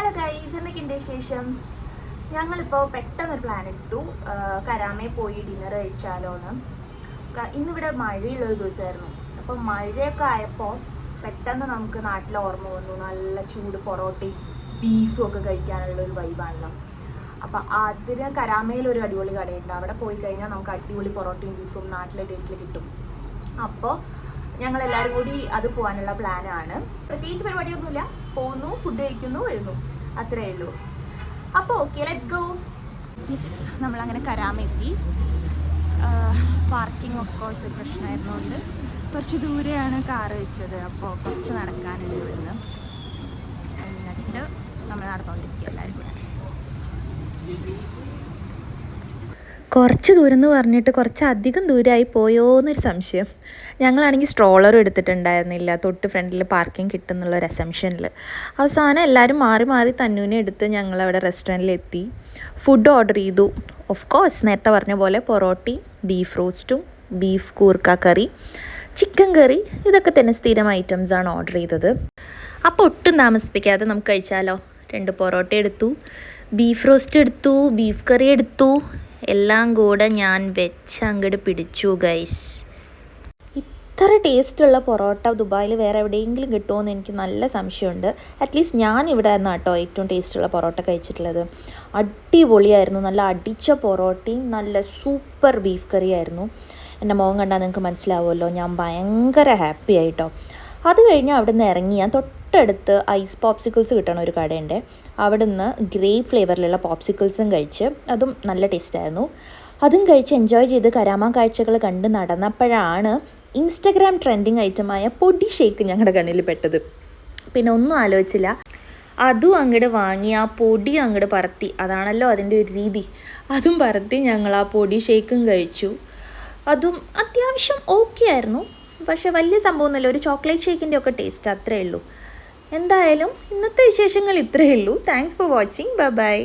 Hello guys, എന്തൊക്കെയുണ്ട് വിശേഷം? ഞങ്ങളിപ്പോൾ പെട്ടെന്നൊരു പ്ലാൻ ഇട്ടു, കരാമയിൽ പോയി ഡിന്നർ കഴിച്ചാലോന്ന്. ഇന്നിവിടെ മഴയുള്ളൊരു ദിവസമായിരുന്നു. അപ്പോൾ മഴയൊക്കെ ആയപ്പോൾ പെട്ടെന്ന് നമുക്ക് നാട്ടിൽ ഓർമ്മ വന്നു, നല്ല ചൂട് പൊറോട്ടയും ബീഫും ഒക്കെ കഴിക്കാനുള്ളൊരു വൈബാണല്ലോ. അപ്പോൾ അതിന് കരാമയിൽ ഒരു അടിപൊളി കടയുണ്ട്. അവിടെ പോയി കഴിഞ്ഞാൽ നമുക്ക് അടിപൊളി പൊറോട്ടയും ബീഫും നാട്ടിലെ ടേസ്റ്റിൽ കിട്ടും. അപ്പോൾ ഞങ്ങളെല്ലാവരും കൂടി അത് പോകാനുള്ള പ്ലാനാണ്. പ്രത്യേകിച്ച് പരിപാടിയൊന്നുമില്ല, പോകുന്നു, ഫുഡ് കഴിക്കുന്നു, വരുന്നു, അത്രേ ഉള്ളൂ. അപ്പോൾ ഓക്കെ, ലെറ്റ്സ് ഗോ. യെസ്, നമ്മളങ്ങനെ കരാമെത്തി. പാർക്കിംഗ് ഓഫ് കോഴ്സ് ഒരു പ്രശ്നമായിരുന്നുകൊണ്ട് കുറച്ച് ദൂരെയാണ് കാറ് വെച്ചത്. അപ്പോൾ കുറച്ച് നടക്കാനുണ്ട് ഇവിടുന്ന്. എന്നിട്ട് നമ്മൾ നടന്നുകൊണ്ടിരിക്കുക എല്ലാവരും കൂടെ. കുറച്ച് ദൂരം എന്ന് പറഞ്ഞിട്ട് കുറച്ചധികം ദൂരമായി പോയോ എന്നൊരു സംശയം. ഞങ്ങളാണെങ്കിൽ സ്ട്രോളറും എടുത്തിട്ടുണ്ടായിരുന്നില്ല, തൊട്ട് ഫ്രണ്ടിൽ പാർക്കിംഗ് കിട്ടുന്നുള്ളൊരു അസംഷനിൽ. അവസാനം എല്ലാവരും മാറി മാറി തന്നൂനെ എടുത്ത് ഞങ്ങളവിടെ റെസ്റ്റോറൻറ്റിലെത്തി. ഫുഡ് ഓർഡർ ചെയ്തു. ഓഫ് കോഴ്സ് നേരത്തെ പറഞ്ഞ പോലെ പൊറോട്ടയും ബീഫ് റോസ്റ്റും ബീഫ് കൂർക്ക കറി, ചിക്കൻ കറി, ഇതൊക്കെ തന്നെ സ്ഥിരം ഐറ്റംസാണ് ഓർഡർ ചെയ്തത്. അപ്പോൾ ഒട്ടും താമസിപ്പിക്കാതെ നമുക്ക് കഴിച്ചാലോ. 2 പൊറോട്ട എടുത്തു, ബീഫ് റോസ്റ്റ് എടുത്തു, ബീഫ് കറി എടുത്തു. എല്ലാം കൂടെ ഞാൻ അങ്ങോട്ട് പിടിച്ചു ഗൈസ്. ഇത്ര ടേസ്റ്റുള്ള പൊറോട്ട ദുബായിൽ വേറെ എവിടെയെങ്കിലും കിട്ടുമോ എന്ന് എനിക്ക് നല്ല സംശയമുണ്ട്. അറ്റ്ലീസ്റ്റ് ഞാൻ ഇവിടെ നിന്ന് കേട്ടോ ഏറ്റവും ടേസ്റ്റുള്ള പൊറോട്ട കഴിച്ചിട്ടുള്ളത്. അടിപൊളിയായിരുന്നു. നല്ല അടിച്ച പൊറോട്ടയും നല്ല സൂപ്പർ ബീഫ് കറിയായിരുന്നു. എൻ്റെ മുഖം കണ്ടാൽ നിങ്ങൾക്ക് മനസ്സിലാവുമല്ലോ, ഞാൻ ഭയങ്കര ഹാപ്പി ആയിട്ടോ. അത് കഴിഞ്ഞ് അവിടെ നിന്ന് ഇറങ്ങി ഞാൻ തൊട്ടടുത്ത് ഐസ് പോപ്സിക്കിൾസ് കിട്ടണ ഒരു കടയുണ്ട്. അവിടെ നിന്ന് ഗ്രേപ്പ് ഫ്ലേവറിലുള്ള പോപ്സിക്കിൾസും കഴിച്ച്, അതും നല്ല ടേസ്റ്റായിരുന്നു. അതും കഴിച്ച് എൻജോയ് ചെയ്ത് കരാമ കാഴ്ചകൾ കണ്ട് നടന്നപ്പോഴാണ് ഇൻസ്റ്റഗ്രാം ട്രെൻഡിങ് ഐറ്റമായ പൊടി ഷേക്ക് ഞങ്ങളുടെ കണ്ണിൽ പെട്ടത്. പിന്നെ ഒന്നും ആലോചിച്ചില്ല, അതും അങ്ങോട്ട് വാങ്ങി ആ പൊടി അങ്ങോട്ട് പറത്തി. അതാണല്ലോ അതിൻ്റെ ഒരു രീതി. അതും പറത്തി ഞങ്ങൾ ആ പൊടി ഷേക്കും കഴിച്ചു. അതും അത്യാവശ്യം ഓക്കെ ആയിരുന്നു, പക്ഷേ വലിയ സംഭവമൊന്നുമില്ല. ഒരു ചോക്ലേറ്റ് ഷേക്കിൻ്റെ ഒക്കെ ടേസ്റ്റ്, അത്രയേ ഉള്ളൂ. എന്തായാലും ഇന്നത്തെ വിശേഷങ്ങൾ ഇത്രയേ ഉള്ളൂ. Thanks for watching. Bye bye.